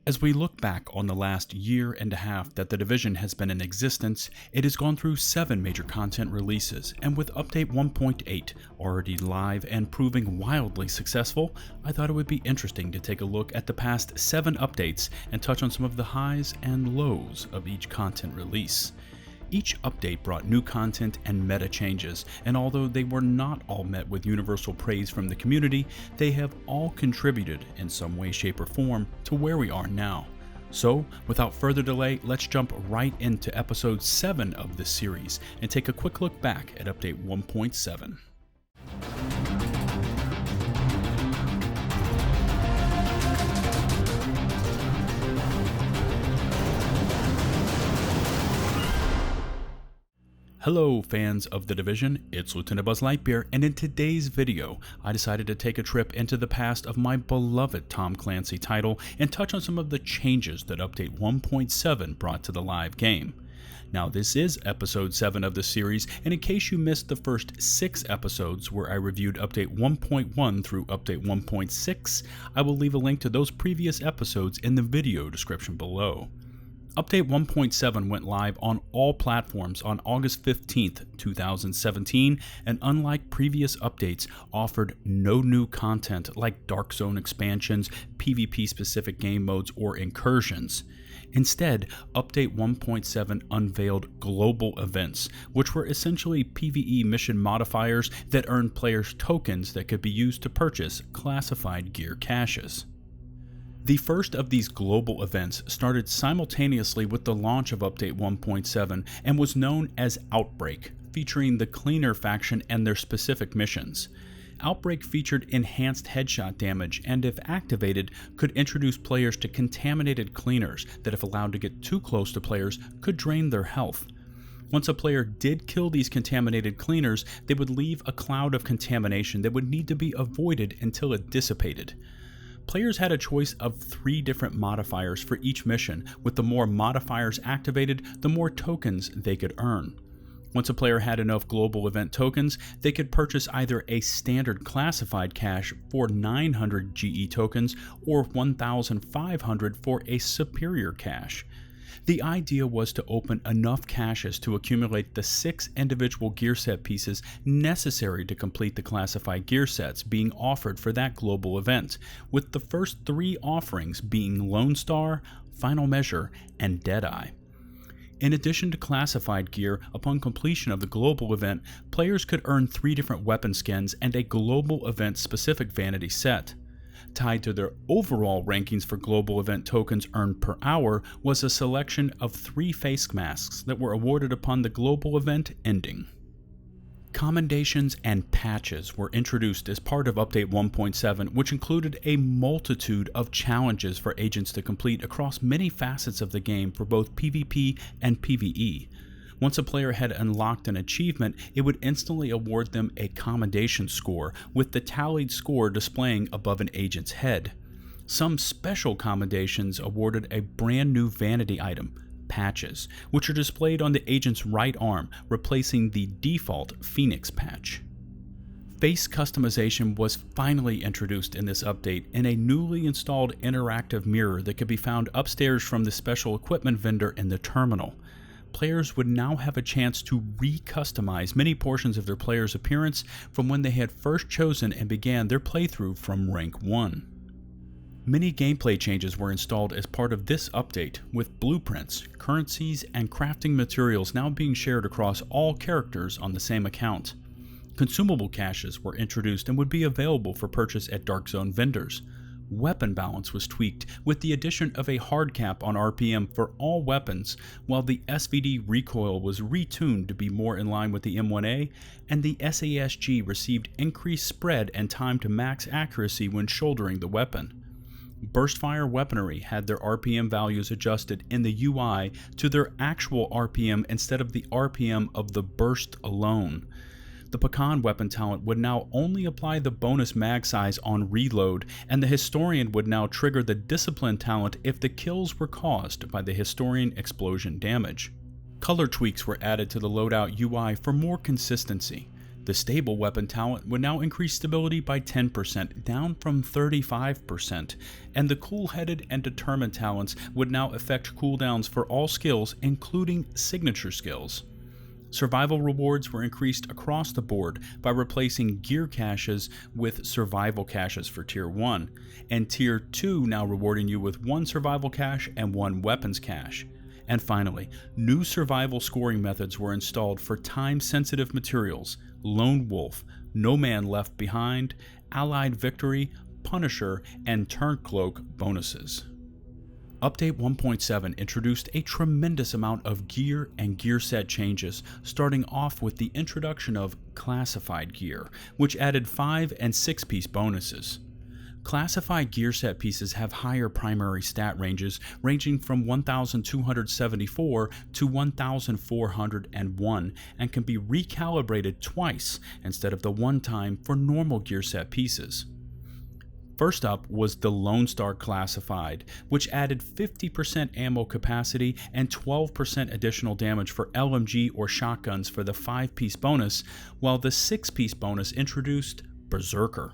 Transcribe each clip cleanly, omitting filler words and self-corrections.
As we look back on the last year and a half that the division has been in existence, it has gone through 7 major content releases, and with update 1.8 already live and proving wildly successful, I thought it would be interesting to take a look at the past 7 updates and touch on some of the highs and lows of each content release. Each update brought new content and meta changes, and although they were not all met with universal praise from the community, they have all contributed in some way, shape, or form to where we are now. So, without further delay, let's jump right into episode 7 of this series and take a quick look back at update 1.7. Hello fans of the division, it's LtBuzzLitebeer, and in today's video, I decided to take a trip into the past of my beloved Tom Clancy title and touch on some of the changes that update 1.7 brought to the live game. Now this is episode 7 of the series, and in case you missed the first 6 episodes where I reviewed update 1.1 through update 1.6, I will leave a link to those previous episodes in the video description below. Update 1.7 went live on all platforms on August 15th, 2017, and unlike previous updates, offered no new content like Dark Zone expansions, PvP-specific game modes, or incursions. Instead, Update 1.7 unveiled global events, which were essentially PvE mission modifiers that earned players tokens that could be used to purchase classified gear caches. The first of these global events started simultaneously with the launch of Update 1.7 and was known as Outbreak, featuring the Cleaner faction and their specific missions. Outbreak featured enhanced headshot damage and, if activated, could introduce players to contaminated cleaners that, if allowed to get too close to players, could drain their health. Once a player did kill these contaminated cleaners, they would leave a cloud of contamination that would need to be avoided until it dissipated. Players had a choice of 3 different modifiers for each mission. With the more modifiers activated, the more tokens they could earn. Once a player had enough global event tokens, they could purchase either a standard classified cache for 900 GE tokens or 1,500 for a superior cache. The idea was to open enough caches to accumulate the 6 individual gear set pieces necessary to complete the classified gear sets being offered for that global event, with the first 3 offerings being Lone Star, Final Measure, and Deadeye. In addition to classified gear, upon completion of the global event, players could earn 3 different weapon skins and a global event specific vanity set. Tied to their overall rankings for global event tokens earned per hour was a selection of 3 face masks that were awarded upon the global event ending. Commendations and patches were introduced as part of Update 1.7, which included a multitude of challenges for agents to complete across many facets of the game for both PvP and PvE. Once a player had unlocked an achievement, it would instantly award them a commendation score, with the tallied score displaying above an agent's head. Some special commendations awarded a brand new vanity item, patches, which are displayed on the agent's right arm, replacing the default Phoenix patch. Face customization was finally introduced in this update in a newly installed interactive mirror that could be found upstairs from the special equipment vendor in the terminal. Players would now have a chance to re-customize many portions of their player's appearance from when they had first chosen and began their playthrough from rank 1. Many gameplay changes were installed as part of this update, with blueprints, currencies, and crafting materials now being shared across all characters on the same account. Consumable caches were introduced and would be available for purchase at Dark Zone vendors. Weapon balance was tweaked with the addition of a hard cap on RPM for all weapons, while the SVD recoil was retuned to be more in line with the M1A, and the SASG received increased spread and time to max accuracy when shouldering the weapon. Burstfire weaponry had their RPM values adjusted in the UI to their actual RPM instead of the RPM of the burst alone. The Pecan weapon talent would now only apply the bonus mag size on reload, and the Historian would now trigger the Discipline talent if the kills were caused by the Historian explosion damage. Color tweaks were added to the loadout UI for more consistency. The stable weapon talent would now increase stability by 10%, down from 35%, and the cool-headed and determined talents would now affect cooldowns for all skills, including signature skills. Survival rewards were increased across the board by replacing gear caches with survival caches for Tier 1, and Tier 2 now rewarding you with 1 survival cache and 1 weapons cache. And finally, new survival scoring methods were installed for time-sensitive materials, Lone Wolf, No Man Left Behind, Allied Victory, Punisher, and Turncloak bonuses. Update 1.7 introduced a tremendous amount of gear and gear set changes, starting off with the introduction of classified gear, which added 5 and 6 piece bonuses. Classified gear set pieces have higher primary stat ranges, ranging from 1,274 to 1,401, and can be recalibrated twice instead of the one time for normal gear set pieces. First up was the Lone Star Classified, which added 50% ammo capacity and 12% additional damage for LMG or shotguns for the 5-piece bonus, while the 6-piece bonus introduced Berserker.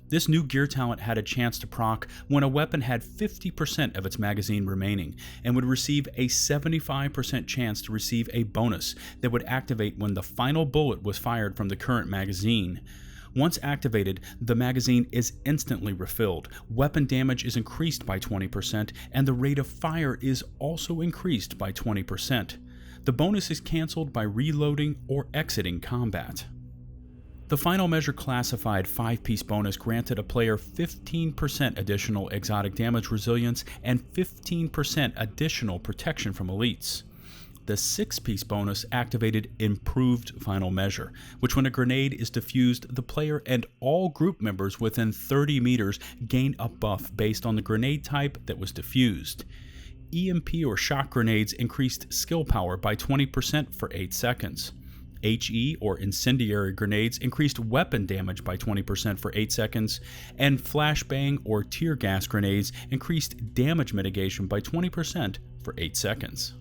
This new gear talent had a chance to proc when a weapon had 50% of its magazine remaining, and would receive a 75% chance to receive a bonus that would activate when the final bullet was fired from the current magazine. Once activated, the magazine is instantly refilled, weapon damage is increased by 20%, and the rate of fire is also increased by 20%. The bonus is cancelled by reloading or exiting combat. The Final Measure Classified 5-piece bonus granted a player 15% additional exotic damage resilience and 15% additional protection from elites. The 6-piece bonus activated Improved Final Measure, which when a grenade is defused, the player and all group members within 30 meters gain a buff based on the grenade type that was defused. EMP or shock grenades increased skill power by 20% for 8 seconds. HE or incendiary grenades increased weapon damage by 20% for 8 seconds, and flashbang or tear gas grenades increased damage mitigation by 20% for 8 seconds.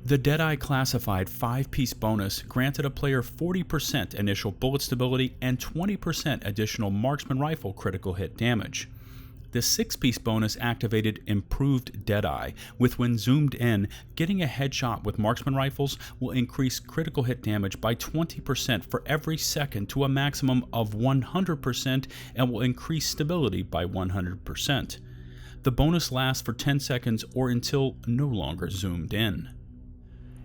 The Deadeye Classified 5-piece bonus granted a player 40% initial bullet stability and 20% additional marksman rifle critical hit damage. The 6-piece bonus activated Improved Deadeye, with when zoomed in, getting a headshot with marksman rifles will increase critical hit damage by 20% for every second to a maximum of 100% and will increase stability by 100%. The bonus lasts for 10 seconds or until no longer zoomed in.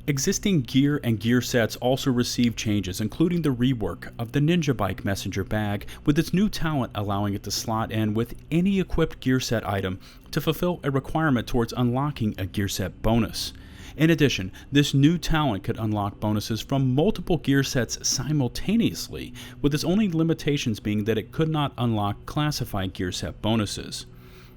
Existing gear and gear sets also received changes, including the rework of the Ninja Bike Messenger Bag, with its new talent allowing it to slot in with any equipped gear set item to fulfill a requirement towards unlocking a gear set bonus. In addition, this new talent could unlock bonuses from multiple gear sets simultaneously, with its only limitations being that it could not unlock classified gear set bonuses.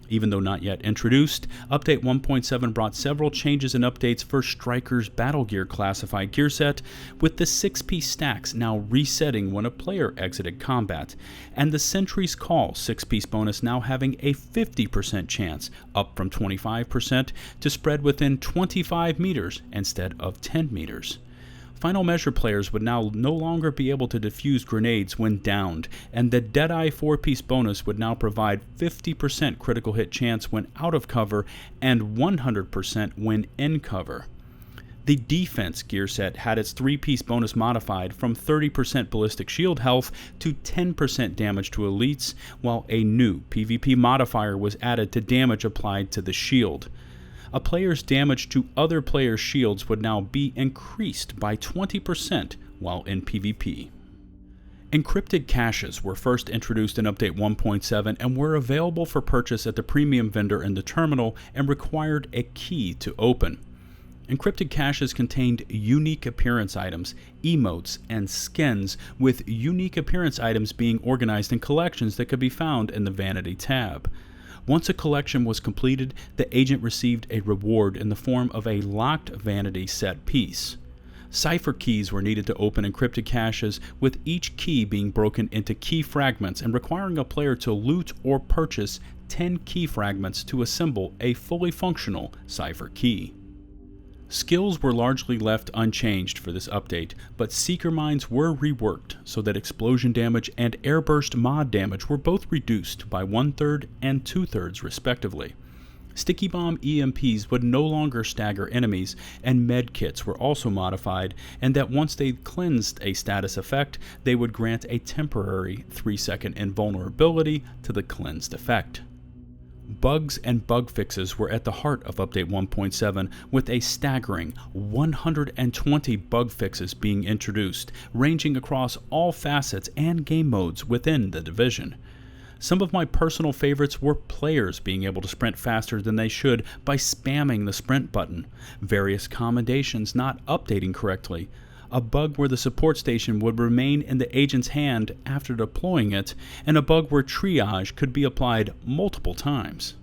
Even though not yet introduced, Update 1.7 brought several changes and updates for Striker's Battle Gear Classified gear set, with the 6-piece stacks now resetting when a player exited combat, and the Sentry's Call 6-piece bonus now having a 50% chance, up from 25%, to spread within 25 meters instead of 10 meters. Final Measure players would now no longer be able to defuse grenades when downed, and the Deadeye 4-piece bonus would now provide 50% critical hit chance when out of cover and 100% when in cover. The Defense gear set had its 3-piece bonus modified from 30% ballistic shield health to 10% damage to elites, while a new PvP modifier was added to damage applied to the shield. A player's damage to other players' shields would now be increased by 20% while in PvP. Encrypted caches were first introduced in Update 1.7 and were available for purchase at the premium vendor in the terminal and required a key to open. Encrypted caches contained unique appearance items, emotes, and skins, with unique appearance items being organized in collections that could be found in the Vanity tab. Once a collection was completed, the agent received a reward in the form of a locked Vanity set piece. Cipher keys were needed to open encrypted caches, with each key being broken into key fragments and requiring a player to loot or purchase 10 key fragments to assemble a fully functional cipher key. Skills were largely left unchanged for this update, but seeker mines were reworked so that explosion damage and airburst mod damage were both reduced by 1/3 and 2/3 respectively. Sticky bomb EMPs would no longer stagger enemies, and med kits were also modified, and that once they cleansed a status effect, they would grant a temporary 3-second invulnerability to the cleansed effect. Bugs and bug fixes were at the heart of Update 1.7, with a staggering 120 bug fixes being introduced, ranging across all facets and game modes within the division. Some of my personal favorites were players being able to sprint faster than they should by spamming the sprint button, various commendations not updating correctly, a bug where the support station would remain in the agent's hand after deploying it, and a bug where triage could be applied multiple times.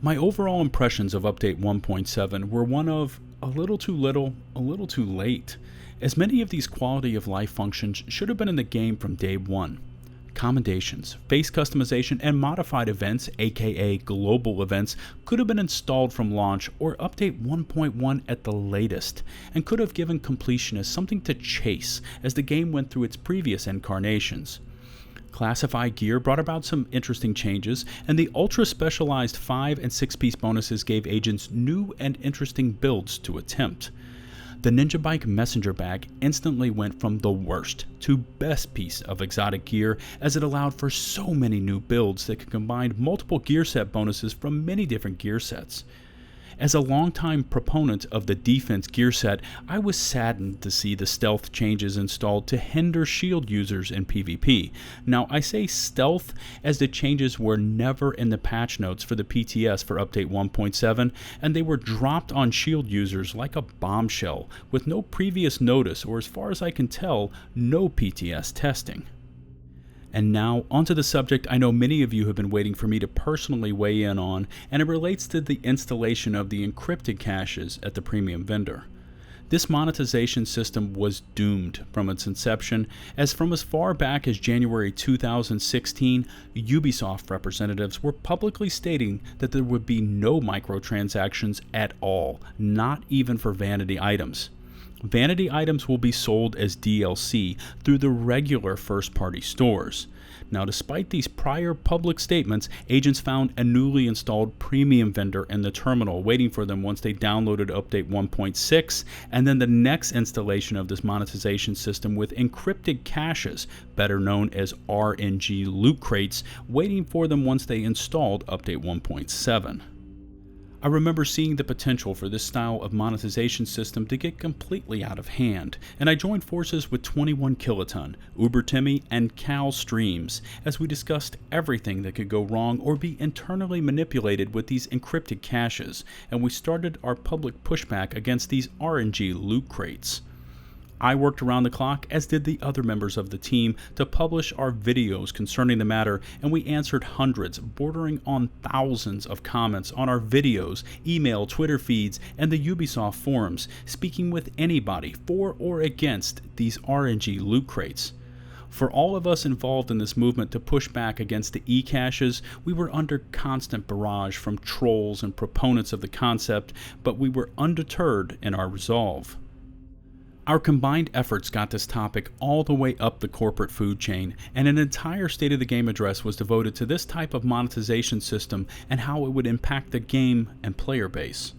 My overall impressions of Update 1.7 were one of a little too little, a little too late, as many of these quality of life functions should have been in the game from day one. Commendations, face customization, and modified events, aka global events, could have been installed from launch or Update 1.1 at the latest, and could have given completionists something to chase as the game went through its previous incarnations. Classify gear brought about some interesting changes, and the ultra-specialized 5- and 6-piece bonuses gave agents new and interesting builds to attempt. The Ninja Bike Messenger Bag instantly went from the worst to best piece of exotic gear, as it allowed for so many new builds that could combine multiple gear set bonuses from many different gear sets. As a longtime proponent of the defense gear set, I was saddened to see the stealth changes installed to hinder shield users in PvP. Now, I say stealth as the changes were never in the patch notes for the PTS for Update 1.7, and they were dropped on shield users like a bombshell, with no previous notice or, as far as I can tell, no PTS testing. And now, onto the subject I know many of you have been waiting for me to personally weigh in on, and it relates to the installation of the encrypted caches at the premium vendor. This monetization system was doomed from its inception, as from as far back as January 2016, Ubisoft representatives were publicly stating that there would be no microtransactions at all, not even for vanity items. Vanity items will be sold as DLC through the regular first-party stores. Now, despite these prior public statements, agents found a newly installed premium vendor in the terminal waiting for them once they downloaded Update 1.6, and then the next installation of this monetization system with encrypted caches, better known as RNG loot crates, waiting for them once they installed Update 1.7. I remember seeing the potential for this style of monetization system to get completely out of hand, and I joined forces with 21 Kiloton, UberTimmy, and Cal Streams as we discussed everything that could go wrong or be internally manipulated with these encrypted caches, and we started our public pushback against these RNG loot crates. I worked around the clock, as did the other members of the team, to publish our videos concerning the matter, and we answered hundreds, bordering on thousands of comments on our videos, email, Twitter feeds, and the Ubisoft forums, speaking with anybody for or against these RNG loot crates. For all of us involved in this movement to push back against the e-caches, we were under constant barrage from trolls and proponents of the concept, but we were undeterred in our resolve. Our combined efforts got this topic all the way up the corporate food chain, and an entire State of the Game address was devoted to this type of monetization system and how it would impact the game and player base.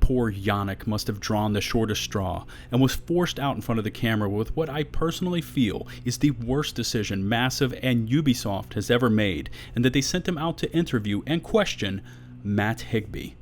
Poor Yannick must have drawn the shortest straw and was forced out in front of the camera with what I personally feel is the worst decision Massive and Ubisoft has ever made, and that they sent him out to interview and question Matt Higbee.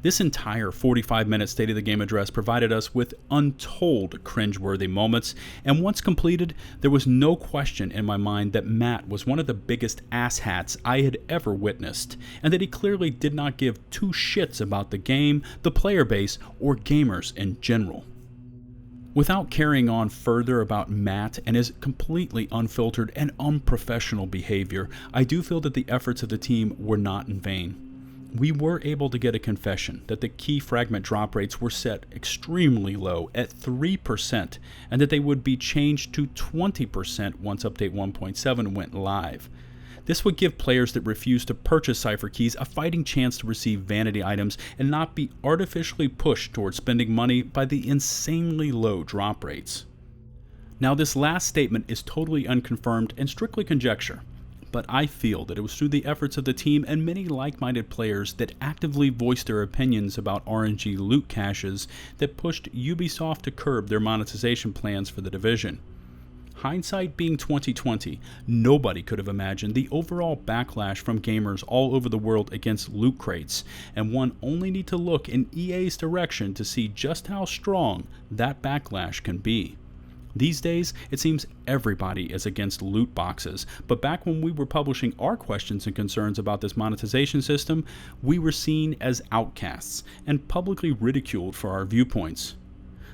This entire 45-minute State of the Game address provided us with untold cringeworthy moments, and once completed, there was no question in my mind that Matt was one of the biggest asshats I had ever witnessed, and that he clearly did not give two shits about the game, the player base, or gamers in general. Without carrying on further about Matt and his completely unfiltered and unprofessional behavior, I do feel that the efforts of the team were not in vain. We were able to get a confession that the key fragment drop rates were set extremely low at 3%, and that they would be changed to 20% once Update 1.7 went live. This would give players that refuse to purchase cipher keys a fighting chance to receive vanity items and not be artificially pushed towards spending money by the insanely low drop rates. Now, this last statement is totally unconfirmed and strictly conjecture, but I feel that it was through the efforts of the team and many like-minded players that actively voiced their opinions about RNG loot caches that pushed Ubisoft to curb their monetization plans for the Division. Hindsight being 2020, nobody could have imagined the overall backlash from gamers all over the world against loot crates, and one only need to look in EA's direction to see just how strong that backlash can be. These days, it seems everybody is against loot boxes, but back when we were publishing our questions and concerns about this monetization system, we were seen as outcasts and publicly ridiculed for our viewpoints.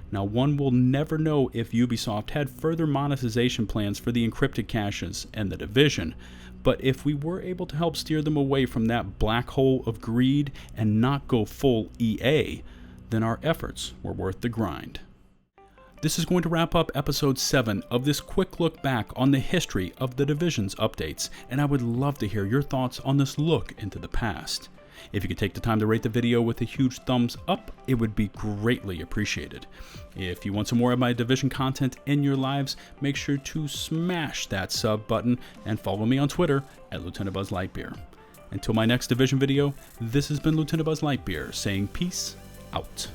Now, one will never know if Ubisoft had further monetization plans for the encrypted caches and the Division, but if we were able to help steer them away from that black hole of greed and not go full EA, then our efforts were worth the grind. This is going to wrap up episode 7 of this quick look back on the history of the Division's updates, and I would love to hear your thoughts on this look into the past. If you could take the time to rate the video with a huge thumbs up, it would be greatly appreciated. If you want some more of my Division content in your lives, make sure to smash that sub button and follow me on Twitter at LtBuzzLitebeer. Until my next Division video, this has been LtBuzzLitebeer saying peace out.